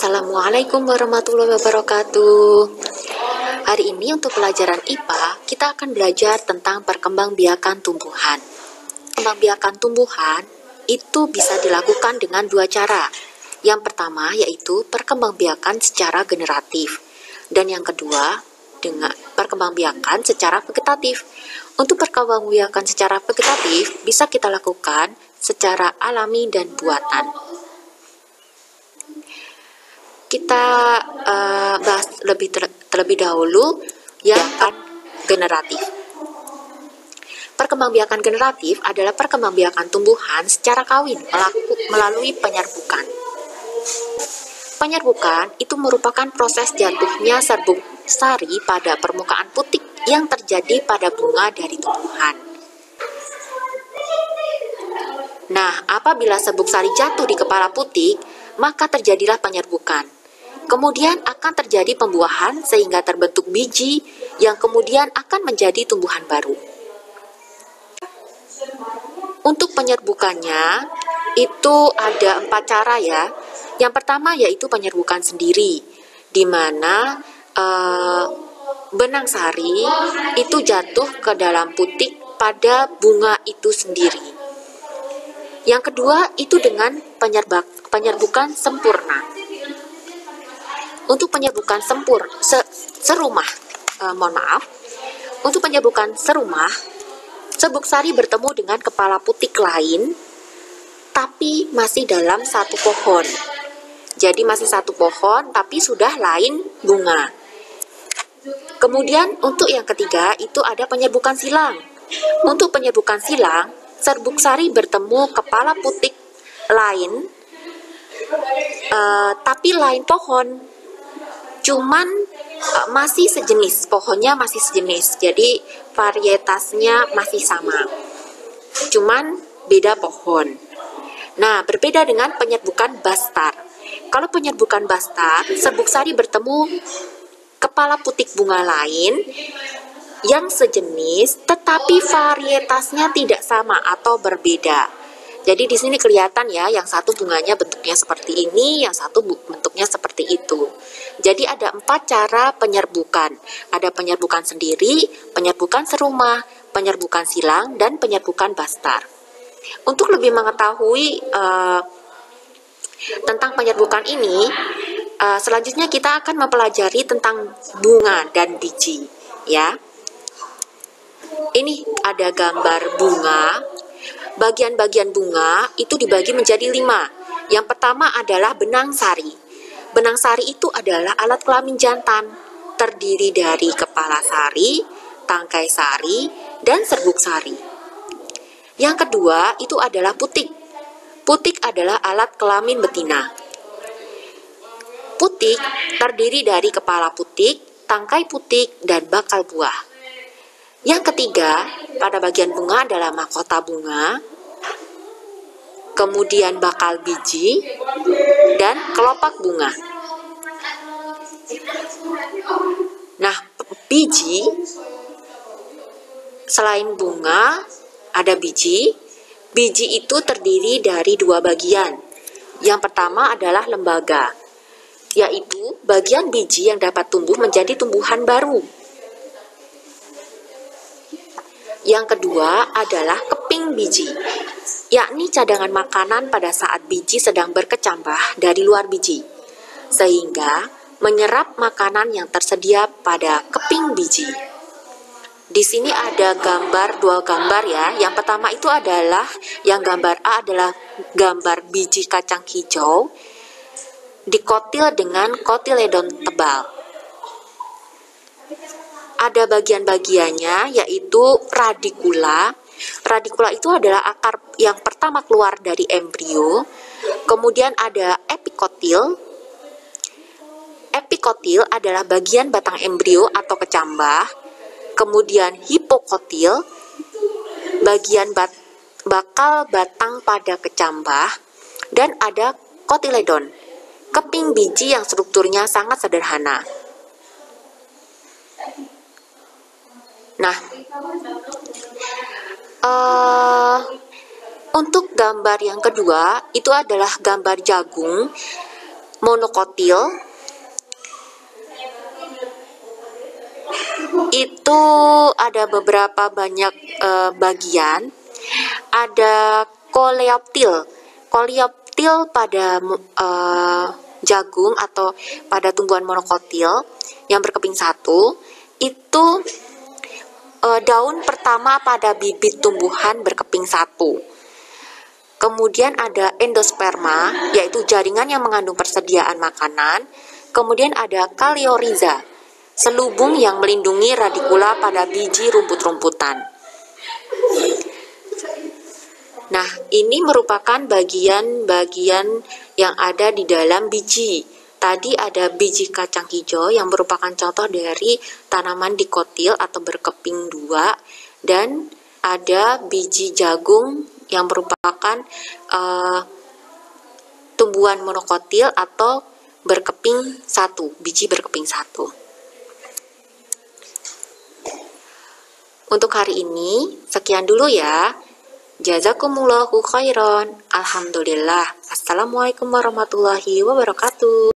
Assalamualaikum warahmatullahi wabarakatuh. Hari ini untuk pelajaran IPA, kita akan belajar tentang perkembangbiakan tumbuhan. Perkembangbiakan tumbuhan itu bisa dilakukan dengan dua cara. Yang pertama yaitu perkembangbiakan secara generatif, dan yang kedua dengan perkembangbiakan secara vegetatif. Untuk perkembangbiakan secara vegetatif bisa kita lakukan secara alami dan buatan. Kita bahas terlebih dahulu yang generatif. Perkembangbiakan generatif adalah perkembangbiakan tumbuhan secara kawin melalui penyerbukan. Penyerbukan itu merupakan proses jatuhnya serbuk sari pada permukaan putik yang terjadi pada bunga dari tumbuhan. Nah, apabila serbuk sari jatuh di kepala putik, maka terjadilah penyerbukan. Kemudian akan terjadi pembuahan sehingga terbentuk biji yang kemudian akan menjadi tumbuhan baru. Untuk penyerbukannya itu ada 4 cara ya. Yang pertama yaitu penyerbukan sendiri, di mana benang sari itu jatuh ke dalam putik pada bunga itu sendiri. Yang kedua itu dengan penyerbukan sempurna. Untuk penyerbukan serumah, untuk penyerbukan serumah, serbuk sari bertemu dengan kepala putik lain, tapi masih dalam satu pohon. Jadi masih satu pohon, tapi sudah lain bunga. Kemudian untuk yang ketiga itu ada penyerbukan silang. Untuk penyerbukan silang, serbuk sari bertemu kepala putik lain, tapi lain pohon. Cuman masih sejenis, pohonnya masih sejenis, jadi varietasnya masih sama, cuman beda pohon. Nah, berbeda dengan penyerbukan bastar. Kalau penyerbukan bastar, serbuk sari bertemu kepala putik bunga lain yang sejenis, tetapi varietasnya tidak sama atau berbeda. Jadi di sini kelihatan ya, yang satu bunganya bentuknya seperti ini, yang satu bentuknya seperti itu. Jadi ada 4 cara penyerbukan. Ada penyerbukan sendiri, penyerbukan serumah, penyerbukan silang, dan penyerbukan bastar. Untuk lebih mengetahui tentang penyerbukan ini, selanjutnya kita akan mempelajari tentang bunga dan biji. Ya, ini ada gambar bunga. Bagian-bagian bunga itu dibagi menjadi 5. Yang pertama adalah benang sari. Benang sari itu adalah alat kelamin jantan, terdiri dari kepala sari, tangkai sari, dan serbuk sari. Yang kedua itu adalah putik. Putik adalah alat kelamin betina. Putik terdiri dari kepala putik, tangkai putik, dan bakal buah. Yang ketiga, pada bagian bunga adalah mahkota bunga, kemudian bakal biji, dan kelopak bunga. Nah, biji, selain bunga, ada biji. Biji itu terdiri dari 2 bagian. Yang pertama adalah lembaga, yaitu bagian biji yang dapat tumbuh menjadi tumbuhan baru. Yang kedua adalah keping biji, yakni cadangan makanan pada saat biji sedang berkecambah dari luar biji, sehingga menyerap makanan yang tersedia pada keping biji. Di sini ada 2 gambar ya. Yang pertama itu adalah, yang gambar A adalah gambar biji kacang hijau dikotil dengan kotiledon tebal. Ada bagian-bagiannya yaitu radikula. Radikula itu adalah akar yang pertama keluar dari embrio. Kemudian ada epikotil. Epikotil adalah bagian batang embrio atau kecambah. Kemudian hipokotil, bagian bakal batang pada kecambah. Dan ada kotiledon, keping biji yang strukturnya sangat sederhana. Nah, untuk gambar yang kedua itu adalah gambar jagung. monokotil itu ada beberapa banyak bagian. Ada koleoptil. Koleoptil pada jagung atau pada tumbuhan monokotil yang berkeping satu itu daun pertama pada bibit tumbuhan berkeping satu. Kemudian ada endosperma, yaitu jaringan yang mengandung persediaan makanan. Kemudian ada kalioriza, selubung yang melindungi radikula pada biji rumput-rumputan. Nah, ini merupakan bagian-bagian yang ada di dalam biji. Tadi ada biji kacang hijau yang merupakan contoh dari tanaman dikotil atau berkeping dua, dan ada biji jagung yang merupakan tumbuhan monokotil atau berkeping satu, biji berkeping satu. Untuk hari ini, sekian dulu ya. Jazakumullahu khairan. Alhamdulillah. Assalamualaikum warahmatullahi wabarakatuh.